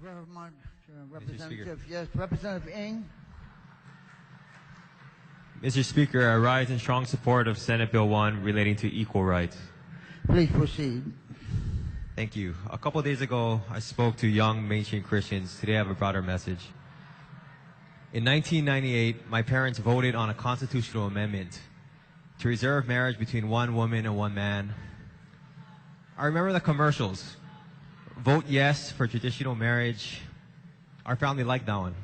very much, Representative. Yes, Representative Ing. Mr. Speaker, I rise in strong support of Senate Bill 1 relating to equal rights. Please proceed. Thank you. A couple of days ago, I spoke to young mainstream Christians. Today I have a broader message. In 1998, my parents voted on a constitutional amendment to reserve marriage between one woman and one man. I remember the commercials. Vote yes for traditional marriage. Our family liked that one.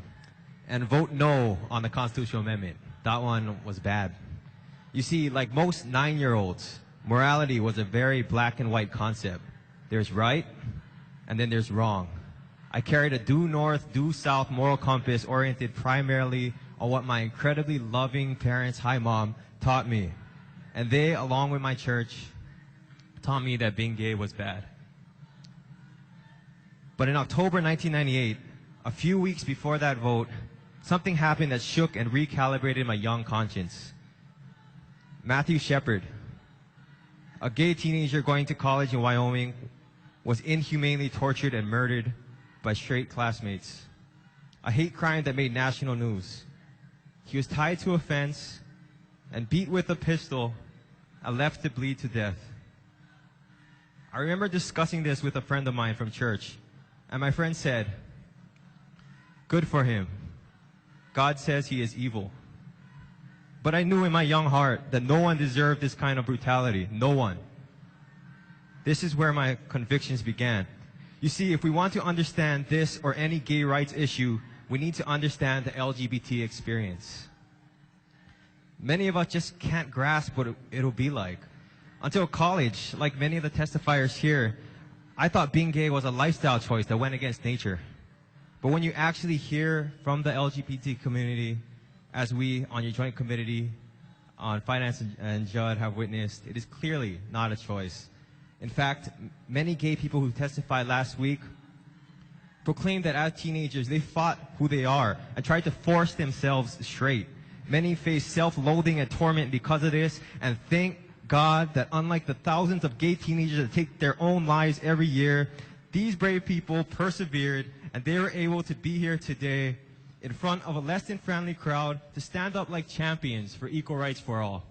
And vote no on the constitutional amendment. That one was bad. You see, like most 9-year-olds, morality was a very black and white concept. There's right, and then there's wrong. I carried a due north, due south moral compass oriented primarily on what my incredibly loving parents, hi mom, taught me. And they, along with my church, taught me that being gay was bad. But in October 1998, a few weeks before that vote, something happened that shook and recalibrated my young conscience. Matthew Shepard, a gay teenager going to college in Wyoming, was inhumanely tortured and murdered by straight classmates. A hate crime that made national news. He was tied to a fence and beat with a pistol and left to bleed to death. I remember discussing this with a friend of mine from church, and my friend said, "Good for him. God says he is evil." But I knew in my young heart that no one deserved this kind of brutality. No one. This is where my convictions began. You see, if we want to understand this or any gay rights issue, we need to understand the LGBT experience. Many of us just can't grasp what it'll be like. Until college, like many of the testifiers here, I thought being gay was a lifestyle choice that went against nature. But when you actually hear from the LGBT community, as we on your joint committee on finance and Judd have witnessed, it is clearly not a choice. In fact, many gay people who testified last week proclaimed that as teenagers, they fought who they are and tried to force themselves straight. Many face self-loathing and torment because of this, and thank God that unlike the thousands of gay teenagers that take their own lives every year, these brave people persevered and they were able to be here today in front of a less than friendly crowd to stand up like champions for equal rights for all.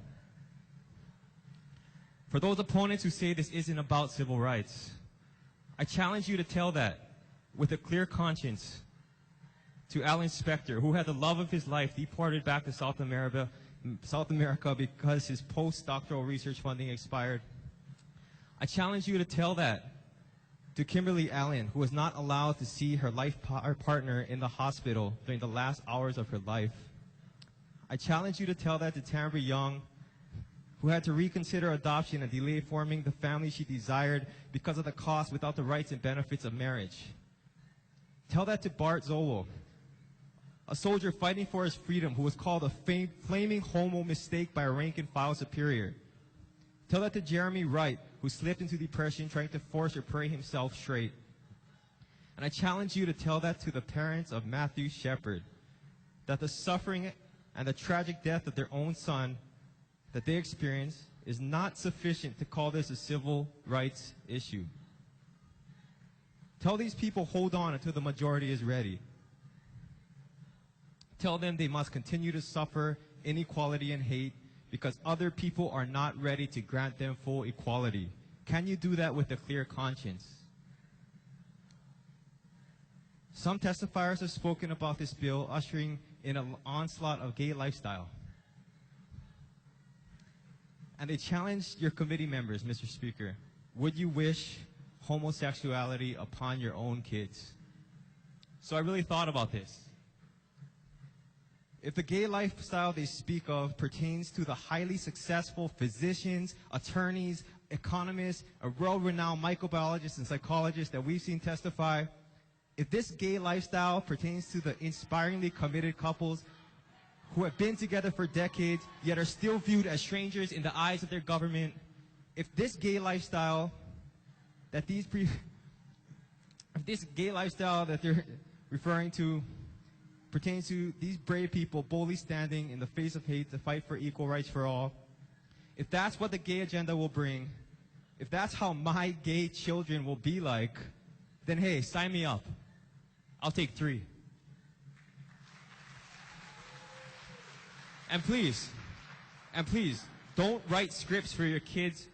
For those opponents who say this isn't about civil rights, I challenge you to tell that with a clear conscience to Alan Spector, who had the love of his life deported back to South America because his postdoctoral research funding expired. I challenge you to tell that to Kimberly Allen, who was not allowed to see her life partner in the hospital during the last hours of her life. I challenge you to tell that to Tambra Young, who had to reconsider adoption and delay forming the family she desired because of the cost without the rights and benefits of marriage. Tell that to Bart Zolo, a soldier fighting for his freedom who was called a flaming homo mistake by a rank-and-file superior. Tell that to Jeremy Wright, who slipped into depression trying to force or pray himself straight. And I challenge you to tell that to the parents of Matthew Shepard, that the suffering and the tragic death of their own son that they experienced is not sufficient to call this a civil rights issue. Tell these people hold on until the majority is ready. Tell them they must continue to suffer inequality and hate because other people are not ready to grant them full equality. Can you do that with a clear conscience? Some testifiers have spoken about this bill ushering in an onslaught of gay lifestyle. And they challenged your committee members, Mr. Speaker. Would you wish homosexuality upon your own kids? So I really thought about this. If the gay lifestyle they speak of pertains to the highly successful physicians, attorneys, economists, a world-renowned microbiologists and psychologists that we've seen testify, if this gay lifestyle pertains to the inspiringly committed couples who have been together for decades yet are still viewed as strangers in the eyes of their government, if this gay lifestyle that they're referring to pertains to these brave people boldly standing in the face of hate to fight for equal rights for all, if that's what the gay agenda will bring, if that's how my gay children will be like, then hey, sign me up. I'll take 3. And please, don't write scripts for your kids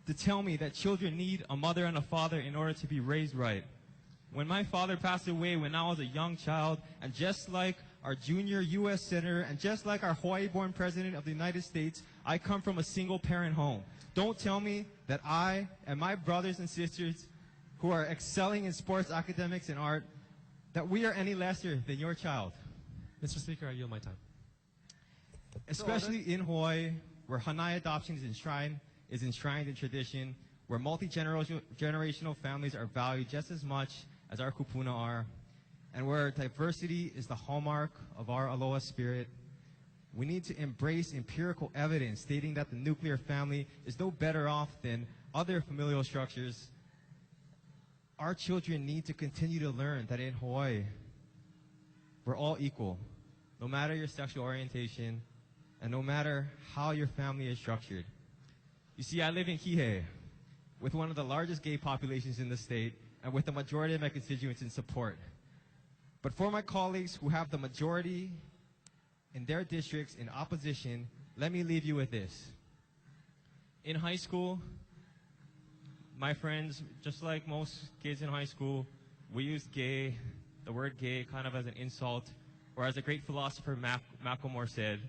to tell me that children need a mother and a father in order to be raised right. When my father passed away when I was a young child, and just like our junior U.S. Senator, and just like our Hawaii-born President of the United States, I come from a single-parent home. Don't tell me that I and my brothers and sisters who are excelling in sports, academics, and art, that we are any lesser than your child. Mr. Speaker, I yield my time. Especially in Hawaii, where Hanai adoption is enshrined in tradition, where multi-generational families are valued just as much as our kupuna are, and where diversity is the hallmark of our aloha spirit. We need to embrace empirical evidence stating that the nuclear family is no better off than other familial structures. Our children need to continue to learn that in Hawaii, we're all equal, no matter your sexual orientation, and no matter how your family is structured. You see, I live in Kihei, with one of the largest gay populations in the state, and with the majority of my constituents in support. But for my colleagues who have the majority in their districts in opposition, let me leave you with this. In high school, my friends, just like most kids in high school, we used gay, the word gay, kind of as an insult, or as a great philosopher Macklemore said,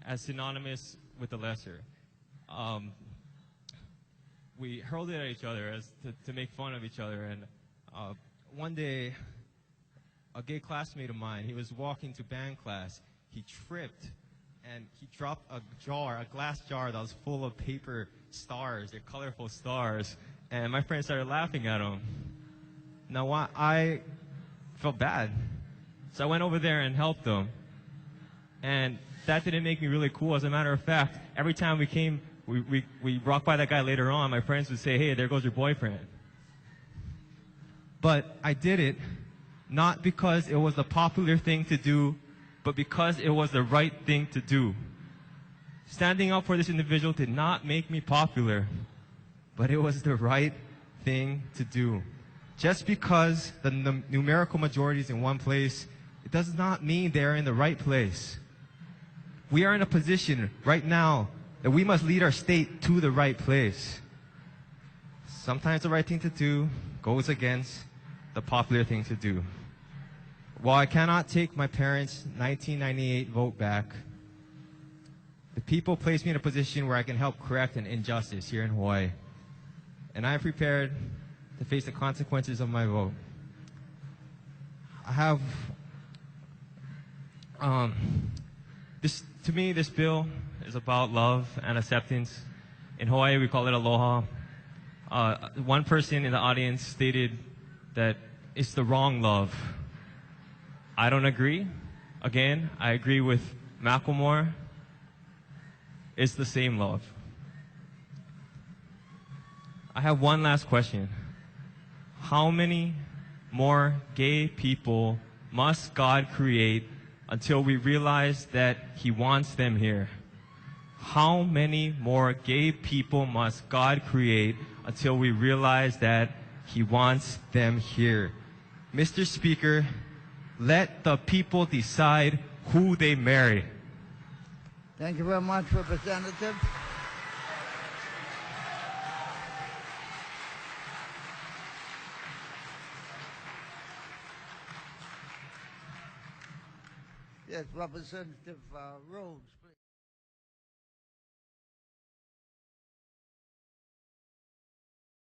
as synonymous with the lesser. We hurled it at each other to make fun of each other. And one day, a gay classmate of mine, he was walking to band class. He tripped and he dropped a glass jar that was full of paper stars, they're colorful stars. And my friend started laughing at him. Now I felt bad. So I went over there and helped him. And that didn't make me really cool. As a matter of fact, every time we walked by that guy later on, my friends would say, hey, there goes your boyfriend. But I did it not because it was the popular thing to do, but because it was the right thing to do. Standing up for this individual did not make me popular, but it was the right thing to do. Just because the numerical majority is in one place, it does not mean they're in the right place. We are in a position right now that we must lead our state to the right place. Sometimes the right thing to do goes against the popular thing to do. While I cannot take my parents' 1998 vote back, the people placed me in a position where I can help correct an injustice here in Hawaii. And I am prepared to face the consequences of my vote. I have, to me, this bill is about love and acceptance. In Hawaii, we call it aloha. One person in the audience stated that it's the wrong love. I don't agree. Again, I agree with Macklemore. It's the same love. I have one last question. How many more gay people must God create until we realize that He wants them here? How many more gay people must God create until we realize that He wants them here? Mr. Speaker, let the people decide who they marry. Thank you very much, Representative. Yes, Representative Rhodes.